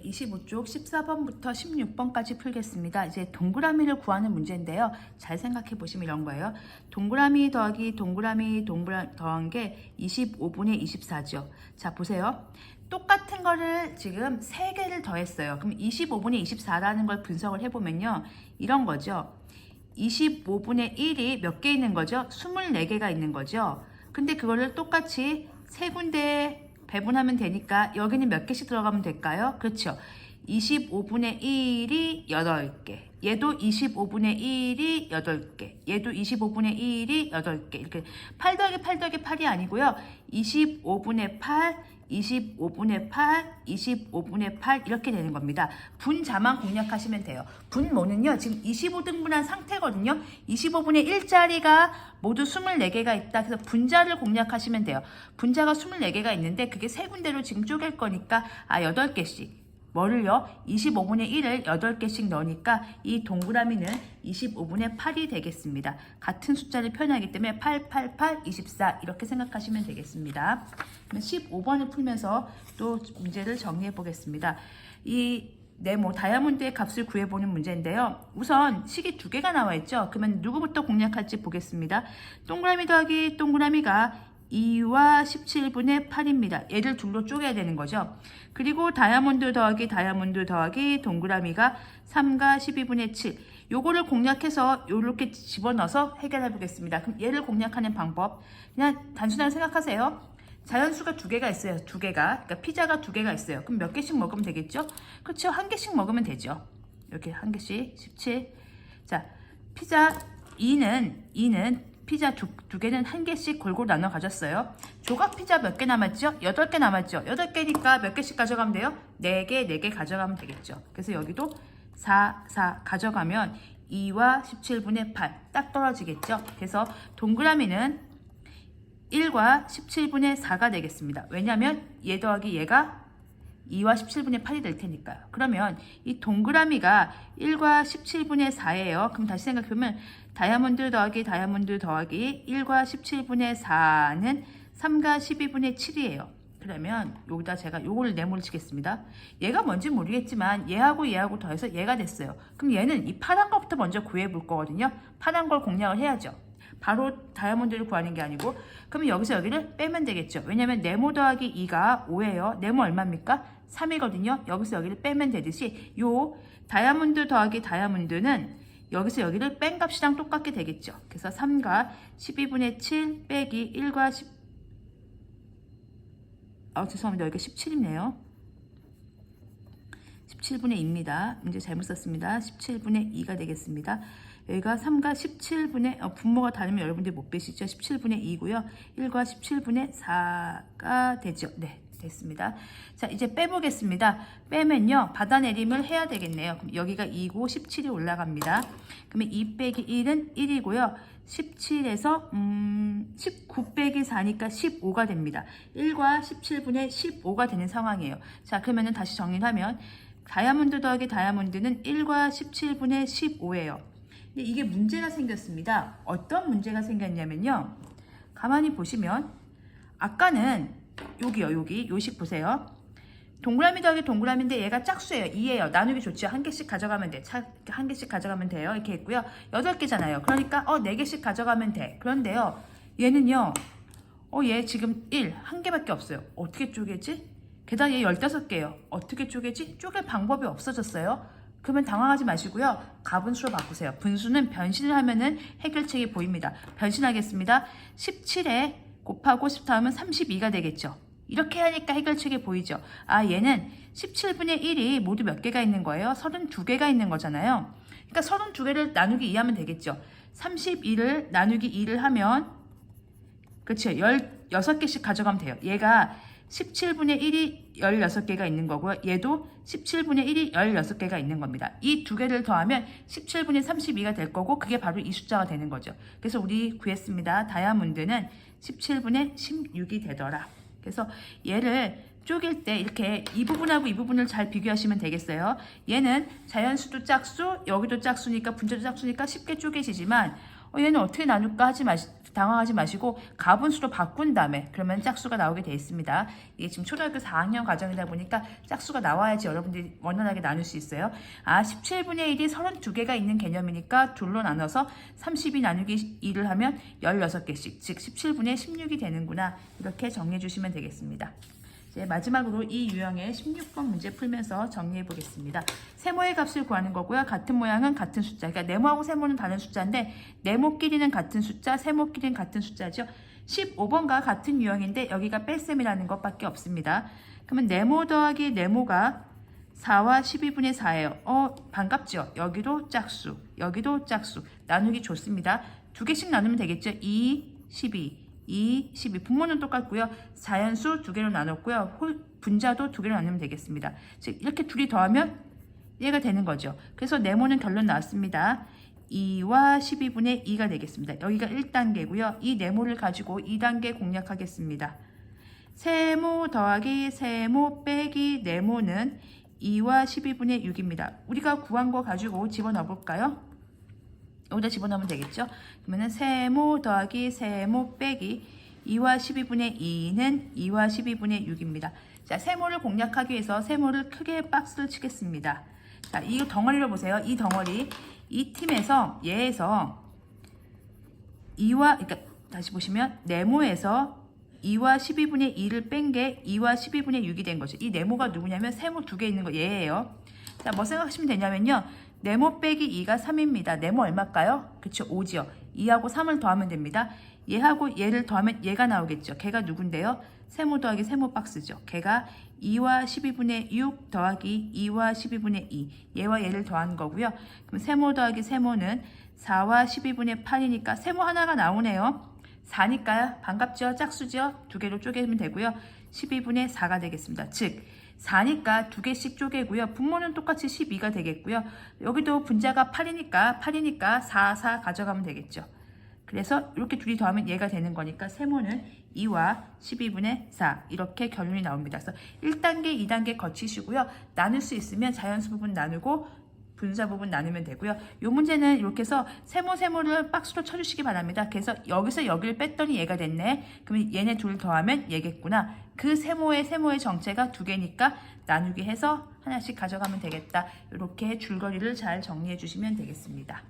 25쪽 14번부터 16번까지 풀겠습니다. 이제 동그라미를 구하는 문제인데요. 잘 생각해 보시면 이런 거예요. 동그라미 더하기 동그라미 더한 게 25분의 24죠. 자, 보세요. 똑같은 거를 지금 3개를 더했어요. 그럼 25분의 24라는 걸 분석을 해보면요. 이런 거죠. 25분의 1이 몇 개 있는 거죠? 24개가 있는 거죠. 근데 그거를 똑같이 3군데에 배분하면 되니까 여기는 몇 개씩 들어가면 될까요? 그렇죠. 25분의 1이 8개. 얘도 25분의 1이 8개. 얘도 25분의 1이 8개. 이렇게 8 더하기 8 더하기 8이 아니고요. 25분의 8, 25분의 8, 25분의 8 이렇게 되는 겁니다. 분자만 공략하시면 돼요. 분모는요. 지금 25등분한 상태거든요. 25분의 1짜리가 모두 24개가 있다. 그래서 분자를 공략하시면 돼요. 분자가 24개가 있는데 그게 세 군데로 지금 쪼갤 거니까 8개씩. 뭐를요? 25분의 1을 8개씩 넣으니까 이 동그라미는 25분의 8이 되겠습니다. 같은 숫자를 표현하기 때문에 8, 8, 8, 24 이렇게 생각하시면 되겠습니다. 그러면 15번을 풀면서 또 문제를 정리해 보겠습니다. 이 네모 다이아몬드의 값을 구해보는 문제인데요. 우선 식이 2개가 나와 있죠. 그러면 누구부터 공략할지 보겠습니다. 동그라미 더하기 동그라미가 2와 17분의 8입니다. 얘를 둘로 쪼개야 되는 거죠. 그리고 다이아몬드 더하기 동그라미가 3과 12분의 7. 요거를 공략해서 이렇게 집어넣어서 해결해 보겠습니다. 그럼 얘를 공략하는 방법 그냥 단순하게 생각하세요. 자연수가 2개가 있어요. 2개가. 그러니까 피자가 2개가 있어요. 그럼 몇 개씩 먹으면 되겠죠? 그렇죠. 1개씩 먹으면 되죠. 이렇게 1개씩 17. 자, 피자 2는 피자 두 개는 1개씩 골고루 나눠 가졌어요. 조각 피자 몇 개 남았죠? 8개 남았죠? 8개니까 몇 개씩 가져가면 돼요? 4개 가져가면 되겠죠. 그래서 여기도 4 가져가면 2와 17분의 8 딱 떨어지겠죠? 그래서 동그라미는 1과 17분의 4가 되겠습니다. 왜냐하면 얘 더하기 얘가 2와 17분의 8이 될 테니까요. 그러면 이 동그라미가 1과 17분의 4예요. 그럼 다시 생각해보면 다이아몬드 더하기 1과 17분의 4는 3과 12분의 7이에요. 그러면 여기다 제가 요걸 네모를 치겠습니다. 얘가 뭔지 모르겠지만 얘하고 더해서 얘가 됐어요. 그럼 얘는 이 파란 것부터 먼저 구해볼 거거든요. 파란 걸 공략을 해야죠. 바로 다이아몬드를 구하는 게 아니고 그러면 여기서 여기를 빼면 되겠죠. 왜냐면 네모 더하기 2가 5예요. 네모 얼마입니까? 3이거든요. 여기서 여기를 빼면 되듯이 요 다이아몬드 더하기 다이아몬드는 여기서 여기를 뺀 값이랑 똑같게 되겠죠. 그래서 3과 12분의 7 빼기 1과 10 죄송합니다. 여기가 17이네요. 17분의 2입니다. 문제 잘못 썼습니다. 17분의 2가 되겠습니다. 여기가 3과 17분의 분모가 다르면 여러분들이 못 빼시죠. 17분의 2고요. 1과 17분의 4가 되죠. 네, 됐습니다. 자, 이제 빼보겠습니다. 빼면요. 받아내림을 해야 되겠네요. 그럼 여기가 2고 17이 올라갑니다. 그러면 2 빼기 1은 1이고요. 17에서 19 빼기 4니까 15가 됩니다. 1과 17분의 15가 되는 상황이에요. 자, 그러면 다시 정리를 하면 다이아몬드 더하기 다이아몬드는 1과 17분의 15예요. 근데 이게 문제가 생겼습니다. 어떤 문제가 생겼냐면요. 가만히 보시면 아까는 여기요. 여기 요식 보세요. 동그라미 더하기 동그라미인데 얘가 짝수예요. 2예요. 나누기 좋죠. 1개씩 가져가면 돼. 1개씩 가져가면 돼요. 이렇게 했고요. 8개잖아요. 그러니까 4개씩 가져가면 돼. 그런데요. 얘는요. 얘 지금 1개밖에 없어요. 어떻게 쪼개지? 게다가 얘 15개예요. 어떻게 쪼개지? 쪼갤 방법이 없어졌어요. 그러면 당황하지 마시고요. 가분수로 바꾸세요. 분수는 변신을 하면은 해결책이 보입니다. 변신하겠습니다. 17에 곱하고 10 하면 32가 되겠죠. 이렇게 하니까 해결책이 보이죠. 얘는 17분의 1이 모두 몇 개가 있는 거예요? 32개가 있는 거잖아요. 그러니까 32개를 나누기 2하면 되겠죠. 31을 나누기 2를 하면 그렇죠. 16개씩 가져가면 돼요. 얘가 17분의 1이 16개가 있는 거고요. 얘도 17분의 1이 16개가 있는 겁니다. 이 두 개를 더하면 17분의 32가 될 거고 그게 바로 이 숫자가 되는 거죠. 그래서 우리 구했습니다. 다이아몬드는 17분의 16이 되더라. 그래서 얘를 쪼갤 때 이렇게 이 부분하고 이 부분을 잘 비교하시면 되겠어요. 얘는 자연수도 짝수, 여기도 짝수니까 분자도 짝수니까 쉽게 쪼개지지만 얘는 어떻게 나눌까 당황하지 마시고 가분수로 바꾼 다음에 그러면 짝수가 나오게 되어 있습니다. 이게 지금 초등학교 4학년 과정이다 보니까 짝수가 나와야지 여러분들이 원활하게 나눌 수 있어요. 17분의 1이 32개가 있는 개념이니까 둘로 나눠서 32 나누기 2를 하면 16개씩, 즉 17분의 16이 되는구나. 이렇게 정리해 주시면 되겠습니다. 이제 마지막으로 이 유형의 16번 문제 풀면서 정리해 보겠습니다. 세모의 값을 구하는 거고요. 같은 모양은 같은 숫자. 그러니까 네모하고 세모는 다른 숫자인데 네모끼리는 같은 숫자, 세모끼리는 같은 숫자죠. 15번과 같은 유형인데 여기가 뺄셈이라는 것밖에 없습니다. 그러면 네모 더하기 네모가 4와 12분의 4예요. 반갑죠? 여기도 짝수, 여기도 짝수. 나누기 좋습니다. 두 개씩 나누면 되겠죠? 2, 12. 2, 12. 분모는 똑같고요. 자연수 두 개로 나눴고요. 분자도 두 개로 나누면 되겠습니다. 즉 이렇게 둘이 더하면 얘가 되는 거죠. 그래서 네모는 결론 나왔습니다. 2와 12분의 2가 되겠습니다. 여기가 1단계고요. 이 네모를 가지고 2단계 공략하겠습니다. 세모 더하기 세모 빼기 네모는 2와 12분의 6입니다. 우리가 구한 거 가지고 집어넣어 볼까요? 여기다 집어넣으면 되겠죠. 그러면 세모 더하기 세모 빼기 2와 12분의 2는 2와 12분의 6입니다. 자, 세모를 공략하기 위해서 세모를 크게 박스를 치겠습니다. 자, 이 덩어리를 보세요. 이 덩어리, 이 팀에서 얘에서 2와, 그러니까 다시 보시면 네모에서 2와 12분의 2를 뺀 게 2와 12분의 6이 된 거죠. 이 네모가 누구냐면 세모 두 개 있는 거 얘예요. 자, 뭐 생각하시면 되냐면요. 네모 빼기 2가 3입니다. 네모 얼마일까요? 그쵸, 5지요. 2하고 3을 더하면 됩니다. 얘하고 얘를 더하면 얘가 나오겠죠. 걔가 누군데요? 세모 더하기 세모 박스죠. 걔가 2와 12분의 6 더하기 2와 12분의 2. 얘와 얘를 더한 거고요. 그럼 세모 더하기 세모는 4와 12분의 8이니까 세모 하나가 나오네요. 4니까요. 반갑죠? 짝수죠? 두 개로 쪼개면 되고요. 12분의 4가 되겠습니다. 즉 4니까 두 개씩 쪼개고요. 분모는 똑같이 12가 되겠고요. 여기도 분자가 8이니까 4, 4 가져가면 되겠죠. 그래서 이렇게 둘이 더하면 얘가 되는 거니까 세모는 2와 12분의 4 이렇게 결론이 나옵니다. 그래서 1단계, 2단계 거치시고요. 나눌 수 있으면 자연수 부분 나누고 분자 부분 나누면 되고요. 이 문제는 이렇게 해서 세모를 박스로 쳐주시기 바랍니다. 그래서 여기서 여기를 뺐더니 얘가 됐네. 그러면 얘네 둘 더하면 얘겠구나. 그 세모의 정체가 두 개니까 나누기 해서 하나씩 가져가면 되겠다. 이렇게 줄거리를 잘 정리해 주시면 되겠습니다.